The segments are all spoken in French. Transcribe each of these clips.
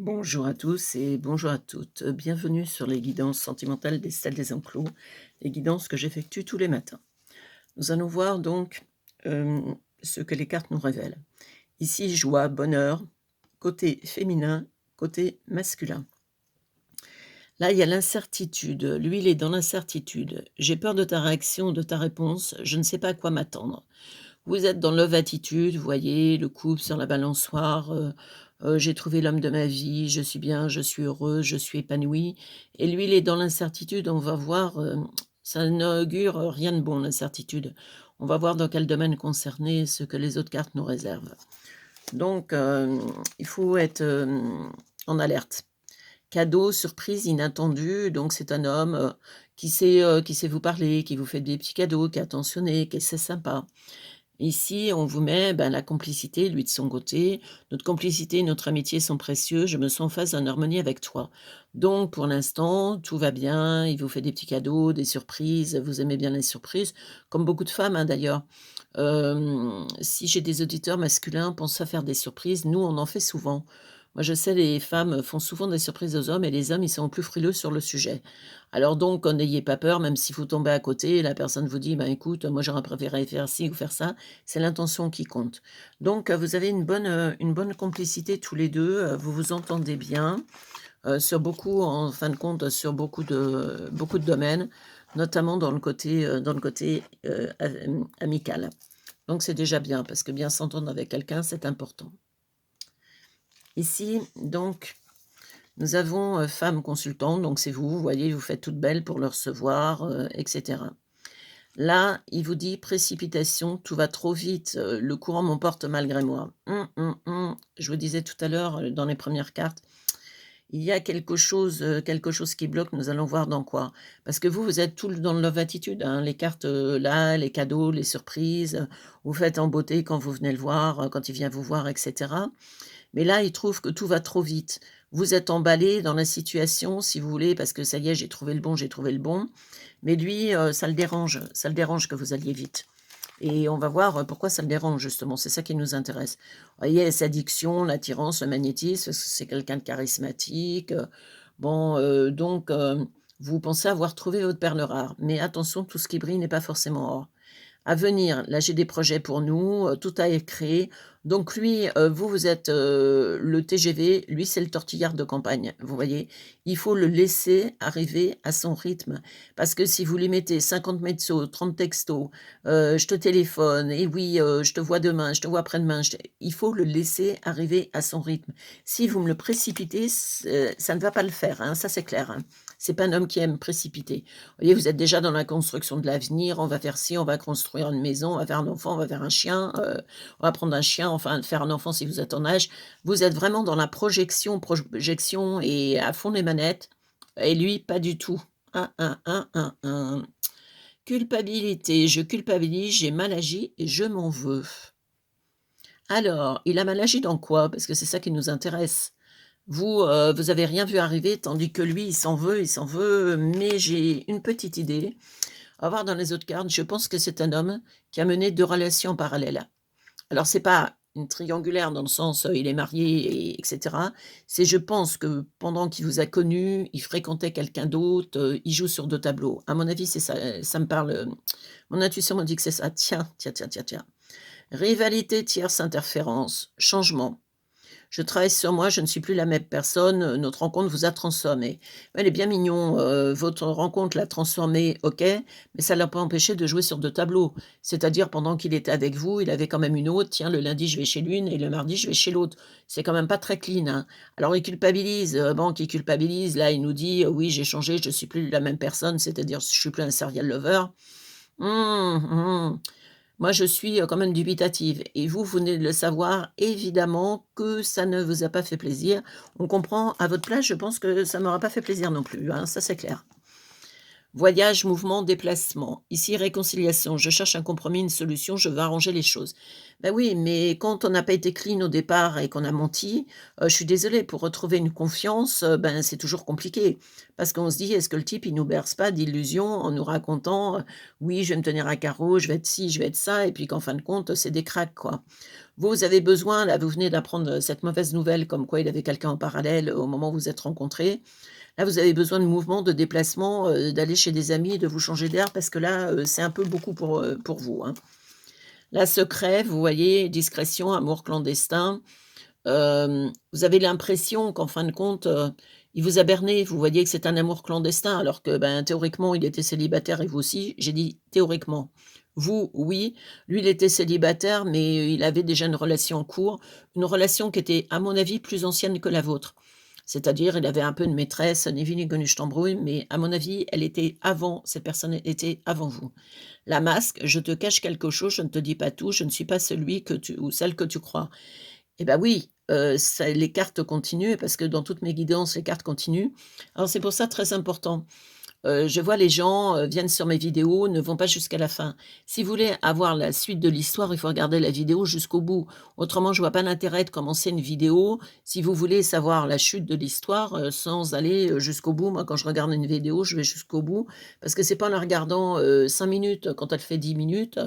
Bonjour à tous et bonjour à toutes. Bienvenue sur les guidances sentimentales des stades des enclos, les guidances que j'effectue tous les matins. Nous allons voir donc ce que les cartes nous révèlent. Ici, joie, bonheur, côté féminin, côté masculin. Là, il y a l'incertitude. Lui, il est dans l'incertitude. J'ai peur de ta réaction, de ta réponse. Je ne sais pas à quoi m'attendre. Vous êtes dans love attitude, vous voyez, le couple sur la balançoire, j'ai trouvé l'homme de ma vie, je suis bien, je suis heureuse, je suis épanouie et lui, il est dans l'incertitude, on va voir, ça n'augure rien de bon l'incertitude. On va voir dans quel domaine concerné, ce que les autres cartes nous réservent. Donc il faut être, en alerte. Cadeau, surprise, inattendu, donc c'est un homme, qui sait vous parler, qui vous fait des petits cadeaux, qui est attentionné, qui est assez sympa. Ici, on vous met, ben, la complicité, lui de son côté. Notre complicité et notre amitié sont précieux. Je me sens en phase en harmonie avec toi. Donc, pour l'instant, tout va bien. Il vous fait des petits cadeaux, des surprises. Vous aimez bien les surprises, comme beaucoup de femmes, hein, d'ailleurs. Si j'ai des auditeurs masculins, pensent à faire des surprises. Nous, on en fait souvent. Moi, je sais, les femmes font souvent des surprises aux hommes et les hommes, ils sont plus frileux sur le sujet. Alors donc, n'ayez pas peur, même si vous tombez à côté, la personne vous dit: «Ben, écoute, moi, j'aurais préféré faire ci ou faire ça». C'est l'intention qui compte. Donc, vous avez une bonne complicité tous les 2. Vous vous entendez bien, sur beaucoup en fin de compte, sur beaucoup de domaines, notamment dans le côté, amical. Donc c'est déjà bien parce que bien s'entendre avec quelqu'un, c'est important. Ici, donc, nous avons, femme consultante, donc c'est vous, vous voyez, vous faites toute belle pour le recevoir, et cetera. Là, il vous dit: «Précipitation, tout va trop vite, le courant m'emporte malgré moi». Je vous disais tout à l'heure, dans les premières cartes, il y a quelque chose qui bloque, nous allons voir dans quoi. Parce que vous, vous êtes tout dans le love attitude, hein, les cartes, là, les cadeaux, les surprises, vous faites en beauté quand vous venez le voir, quand il vient vous voir et cetera. Mais là, il trouve que tout va trop vite. Vous êtes emballé dans la situation, si vous voulez, parce que ça y est, j'ai trouvé le bon, j'ai trouvé le bon. Mais lui, ça le dérange que vous alliez vite. Et on va voir, pourquoi ça le dérange justement, c'est ça qui nous intéresse. Vous voyez, sa diction, l'attirance, le magnétisme, parce que c'est quelqu'un de charismatique, bon, donc vous pensez avoir trouvé votre perle rare. Mais attention, tout ce qui brille n'est pas forcément or. À venir, là, j'ai des projets pour nous, tout a été créé. Donc lui, vous, vous êtes, le TGV, lui, c'est le tortillard de campagne, vous voyez? Il faut le laisser arriver à son rythme parce que si vous lui mettez 50 mezzo, 30 textos, «Je te téléphone» et «Oui, je te vois demain, je te vois après-demain», il faut le laisser arriver à son rythme. Si vous me le précipitez, ça ne va pas le faire, hein, ça c'est clair, hein. C'est pas un homme qui aime précipiter. Vous voyez, vous êtes déjà dans la construction de l'avenir, on va faire ci, on va construire une maison, on va faire un enfant, on va faire un chien, on va prendre un chien, enfin faire un enfant si vous êtes en âge. Vous êtes vraiment dans la projection et à fond les manettes et lui pas du tout. Hein. Culpabilité, je culpabilise, j'ai mal agi et je m'en veux. Alors, il a mal agi dans quoi? Parce que c'est ça qui nous intéresse. Vous, vous avez rien vu arriver tandis que lui, il s'en veut, mais j'ai une petite idée. On va voir dans les autres cartes, je pense que c'est un homme qui a mené 2 relations parallèles. Alors c'est pas une triangulaire dans le sens, il est marié et cetera. C'est je pense que pendant qu'il vous a connu, il fréquentait quelqu'un d'autre, il joue sur 2 tableaux. À mon avis, c'est ça, ça me parle, mon intuition me dit que c'est ça. Tiens. Rivalité, tierce interférence, changement. Je travaille sur moi, je ne suis plus la même personne, notre rencontre vous a transformé. Ouais, il est bien mignon, votre rencontre l'a transformé, OK, mais ça l'a pas empêché de jouer sur 2 tableaux. C'est-à-dire pendant qu'il était avec vous, il avait quand même une autre, tiens le lundi je vais chez l'une et le mardi je vais chez l'autre. C'est quand même pas très clean, hein. Alors il culpabilise, bon qu'il culpabilise, là il nous dit: «Oui j'ai changé, je suis plus la même personne, c'est-à-dire je suis plus un serial lover». Mmh, mmh. Moi, je suis, quand même dubitative et vous, vous venez de le savoir, évidemment que ça ne vous a pas fait plaisir. On comprend, à votre place, je pense que ça m'aura pas fait plaisir non plus, hein, ça c'est clair. Voyage, mouvement, déplacement. Ici, réconciliation. Je cherche un compromis, une solution, je veux arranger les choses. Ben oui, mais quand on n'a pas été clean au départ et qu'on a menti, je suis désolée, pour retrouver une confiance, ben, c'est toujours compliqué. Parce qu'on se dit: «Est-ce que le type, il nous berce pas d'illusions en nous racontant, oui, je vais me tenir à carreau, je vais être ci, je vais être ça» et puis qu'en fin de compte, c'est des cracks, quoi. Vous avez besoin là, vous venez d'apprendre, cette mauvaise nouvelle comme quoi il avait quelqu'un en parallèle au moment où vous êtes rencontrés. Là, vous avez besoin de mouvement, de déplacement, d'aller chez des amis, de vous changer d'air parce que là, c'est un peu beaucoup pour vous, hein. Là, secret, vous voyez, discrétion, amour clandestin. Vous avez l'impression qu'en fin de compte, il vous a berné. Vous voyez que c'est un amour clandestin alors que, ben, théoriquement, il était célibataire et vous aussi. J'ai dit théoriquement. Vous, oui, lui, il était célibataire, mais il avait déjà une relation en cours, une relation qui était, à mon avis, plus ancienne que la vôtre. C'est-à-dire, il avait un peu une maîtresse, ni vu ni connu, je t'embrouille, mais à mon avis, elle était avant cette personne était avant vous. La masque: «Je te cache quelque chose, je ne te dis pas tout, je ne suis pas celui que tu ou celle que tu crois». Eh bah, oui, ça les cartes continuent parce que dans toutes mes guidances, les cartes continuent. Alors c'est pour ça très important. Je vois les gens, viennent sur mes vidéos, ne vont pas jusqu'à la fin. Si vous voulez avoir la suite de l'histoire, il faut regarder la vidéo jusqu'au bout. Autrement, je vois pas l'intérêt de commencer une vidéo si vous voulez savoir la chute de l'histoire, sans aller, jusqu'au bout. Moi, quand je regarde une vidéo, je vais jusqu'au bout parce que c'est pas en la regardant, 5 minutes, quand elle fait 10 minutes,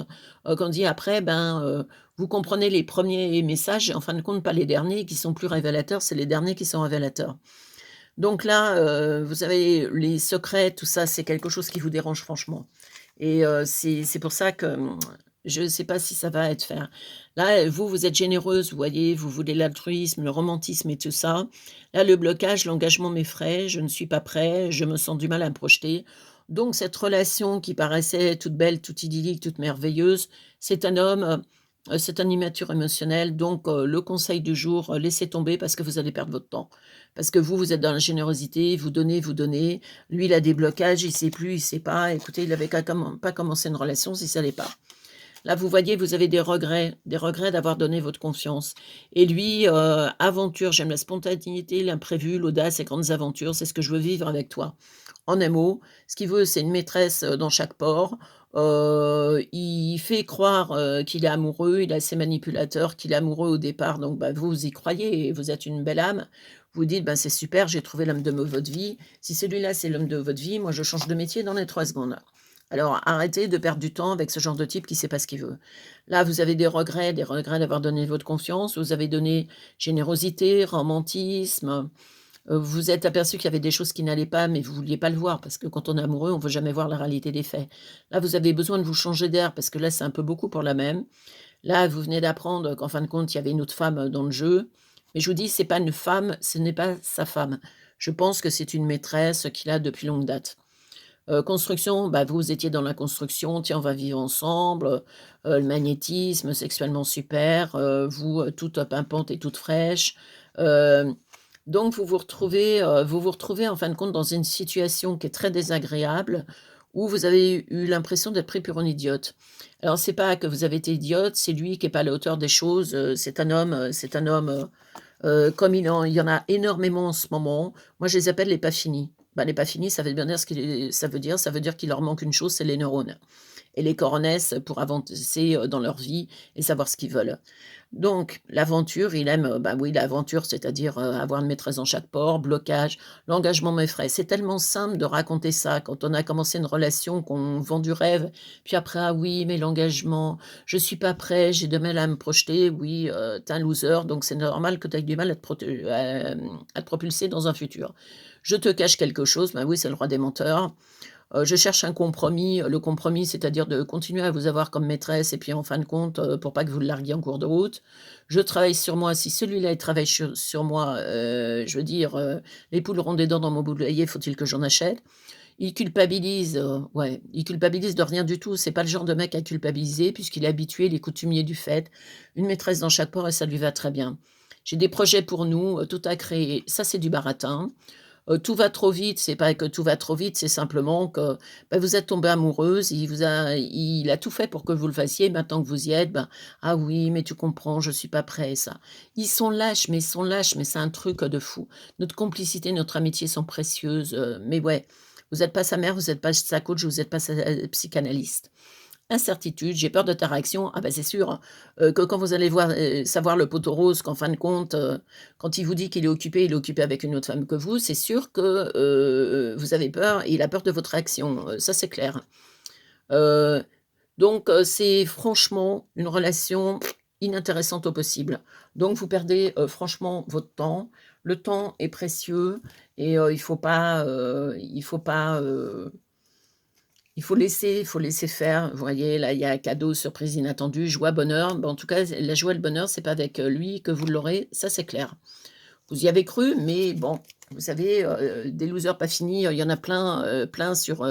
qu'on dit après, ben, vous comprenez les premiers messages et en fin de compte, pas les derniers qui sont plus révélateurs, c'est les derniers qui sont révélateurs. Donc là, vous avez les secrets, tout ça, c'est quelque chose qui vous dérange franchement et c'est pour ça que, je ne sais pas si ça va être faire. Là, vous, vous êtes généreuse, vous voyez, vous voulez l'altruisme, le romantisme et tout ça. Là, le blocage, l'engagement m'effraie, je ne suis pas prêt, je me sens du mal à me projeter. Donc cette relation qui paraissait toute belle, toute idyllique, toute merveilleuse, c'est un homme, c'est un immature émotionnel donc le conseil du jour, laissez tomber parce que vous allez perdre votre temps. Parce que vous, vous êtes dans la générosité, vous donnez, vous donnez. Lui, il a des blocages, il sait plus, il sait pas. Écoutez, il avait qu'à pas commencé une relation s'il savait pas. Là, vous voyez, vous avez des regrets d'avoir donné votre confiance. Et lui, aventure, j'aime la spontanéité, l'imprévu, l'audace, les grandes aventures, c'est ce que je veux vivre avec toi. En un mot, ce qu'il veut, c'est une maîtresse, dans chaque port. Il fait croire, qu'il est amoureux, il est assez manipulateur, qu'il est amoureux au départ, donc bah, vous y croyez et vous êtes une belle âme. Vous dites: «Ben, c'est super, j'ai trouvé l'homme de votre vie. Si celui-là, c'est l'homme de votre vie, moi, je change de métier dans les 3 secondes». Alors arrêtez de perdre du temps avec ce genre de type qui ne sait pas ce qu'il veut. Là, vous avez des regrets d'avoir donné votre confiance, vous avez donné générosité, romantisme, vous vous êtes aperçu qu'il y avait des choses qui n'allaient pas, mais vous ne vouliez pas le voir parce que quand on est amoureux, on ne veut jamais voir la réalité des faits. Là, vous avez besoin de vous changer d'air parce que là, c'est un peu beaucoup pour la même. Là, vous venez d'apprendre qu'en fin de compte, il y avait une autre femme, dans le jeu. Mais je vous dis, c'est pas une femme, ce n'est pas sa femme. Je pense que c'est une maîtresse qu'il a depuis longue date. Construction, bah, vous étiez dans la construction, tiens, on va vivre ensemble, le magnétisme, sexuellement super, vous, toute pimpante et toute fraîche. Hem, donc vous vous retrouvez en fin de compte dans une situation qui est très désagréable, où vous avez eu l'impression d'être pris pour une idiote. Alors c'est pas que vous avez été idiote, c'est lui qui est pas à la hauteur des choses, c'est un homme, comme il y en a énormément en ce moment, moi je les appelle les pas finis. Bah, les pas finis, ça veut bien dire ce qu'il ça veut dire qu'il leur manque une chose, c'est les neurones et les coronesses pour avancer, dans leur vie et savoir ce qu'ils veulent. Donc l'aventure, il aime, bah, oui, l'aventure, c'est-à-dire, avoir une maîtresse dans chaque port, blocage, l'engagement m'effraie. C'est tellement simple de raconter ça quand on a commencé une relation, qu'on vend du rêve, puis après: «Ah oui, mais l'engagement, je suis pas prêt, j'ai de mal à me projeter». Oui, tu es un loser, donc c'est normal que tu aies du mal à te propulser dans un futur. Je te cache quelque chose, bah, oui, c'est le roi des menteurs. Je cherche un compromis, le compromis, c'est-à-dire de continuer à vous avoir comme maîtresse et puis en fin de compte, pour pas que vous le larguiez en cours de route. Je travaille sur moi, si celui-là, il travaille sur moi, je veux dire, les poules auront des dents dans mon poulailler, faut-il que j'en achète? Il culpabilise de rien du tout, c'est pas le genre de mec à culpabiliser puisqu'il est habitué, il est coutumier du fait. Une maîtresse dans chaque port et ça lui va très bien. J'ai des projets pour nous, tout à créer, ça c'est du baratin. Tout va trop vite, c'est pas que tout va trop vite, c'est simplement que, bah, vous êtes tombée amoureuse, il a tout fait pour que vous le fassiez, maintenant que vous y êtes, ben: «Ah oui, mais tu comprends, je suis pas prêt», ça. Ils sont lâches, mais c'est un truc, de fou. Notre complicité, notre amitié sont précieuses, mais ouais, vous êtes pas sa mère, vous êtes pas sa coach, vous êtes pas sa, psychanalyste. Incertitude, j'ai peur de ta réaction. Ah bah, c'est sûr, hein, que quand vous allez savoir le poteau rose qu'en fin de compte, quand il vous dit qu'il est occupé, il est occupé avec une autre femme que vous, c'est sûr que, vous avez peur et il a peur de votre réaction, ça c'est clair. Heu, donc c'est franchement une relation inintéressante au possible. Donc vous perdez, franchement votre temps. Le temps est précieux et il faut laisser faire. Vous voyez, là, il y a cadeau, surprise inattendue, joie, bonheur. Bah, en tout cas, la joie et le bonheur, c'est pas avec, lui que vous l'aurez, ça c'est clair. Vous y avez cru, mais bon, vous savez, des losers pas finis, il y en a plein, plein sur,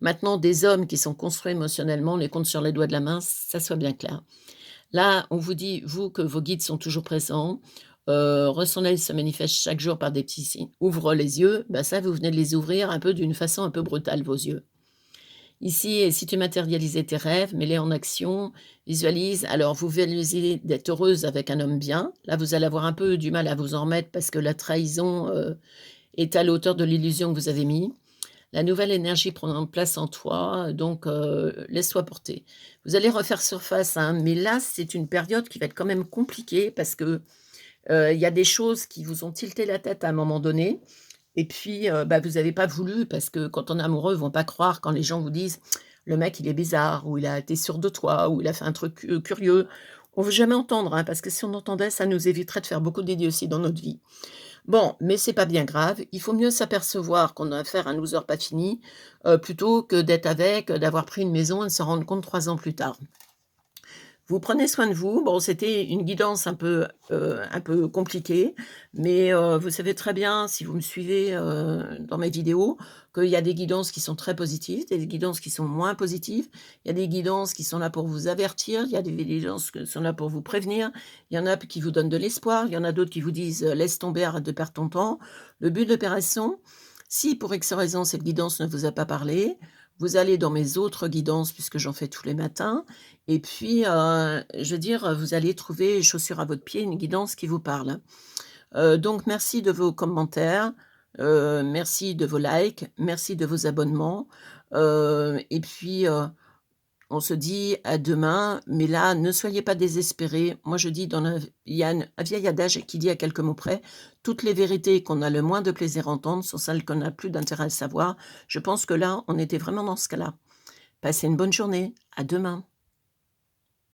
maintenant des hommes qui sont construits émotionnellement, on les compte sur les doigts de la main, ça soit bien clair. Là, on vous dit, vous, que vos guides sont toujours présents, Ressent-elle se manifeste chaque jour par des petits signes. Ouvre les yeux, bah, ça, vous venez de les ouvrir un peu d'une façon un peu brutale, vos yeux. Ici, et si tu matérialisais tes rêves, mets-les en action, visualise. Alors, vous visualisez d'être heureuse avec un homme bien. Là, vous allez avoir un peu du mal à vous en remettre parce que la trahison est à la hauteur de l'illusion que vous avez mis. La nouvelle énergie prend place en toi, donc laisse-toi porter. Vous allez refaire surface, hein, mais là, c'est une période qui va être quand même compliquée parce que il y a des choses qui vous ont tilté la tête à un moment donné et puis, bah, vous avez pas voulu parce que quand on est amoureux, ils vont pas croire quand les gens vous disent: «Le mec, il est bizarre» ou «Il a été sûr de toi» ou «Il a fait un truc, curieux». On veut jamais entendre, hein, parce que si on entendait, ça nous éviterait de faire beaucoup d'idioties dans notre vie. Bon, mais c'est pas bien grave, il faut mieux s'apercevoir qu'on a affaire à un loser pas fini, plutôt que d'être avec, d'avoir pris une maison et de s'en rendre compte 3 ans plus tard. Vous prenez soin de vous. Bon, c'était une guidance un peu compliquée, mais vous savez très bien, si vous me suivez, dans mes vidéos, qu'il y a des guidances qui sont très positives, des guidances qui sont moins positives. Il y a des guidances qui sont là pour vous avertir, il y a des guidances qui sont là pour vous prévenir. Il y en a qui vous donnent de l'espoir, il y en a d'autres qui vous disent: «Laisse tomber, arrête de perdre ton temps». Le but de l'opération, si pour X raison cette guidance ne vous a pas parlé, vous allez dans mes autres guidances puisque j'en fais tous les matins et puis, je veux dire, vous allez trouver chaussure à votre pied, une guidance qui vous parle. Donc merci de vos commentaires, merci de vos likes, merci de vos abonnements, et puis, on se dit à demain, mais là, ne soyez pas désespérés. Moi, je dis dans la il y a un vieil adage qui dit à quelques mots près: «Toutes les vérités qu'on a le moins de plaisir à entendre sont celles qu'on n'a plus d'intérêt à savoir». Je pense que là, on était vraiment dans ce cas-là. Passez une bonne journée. À demain.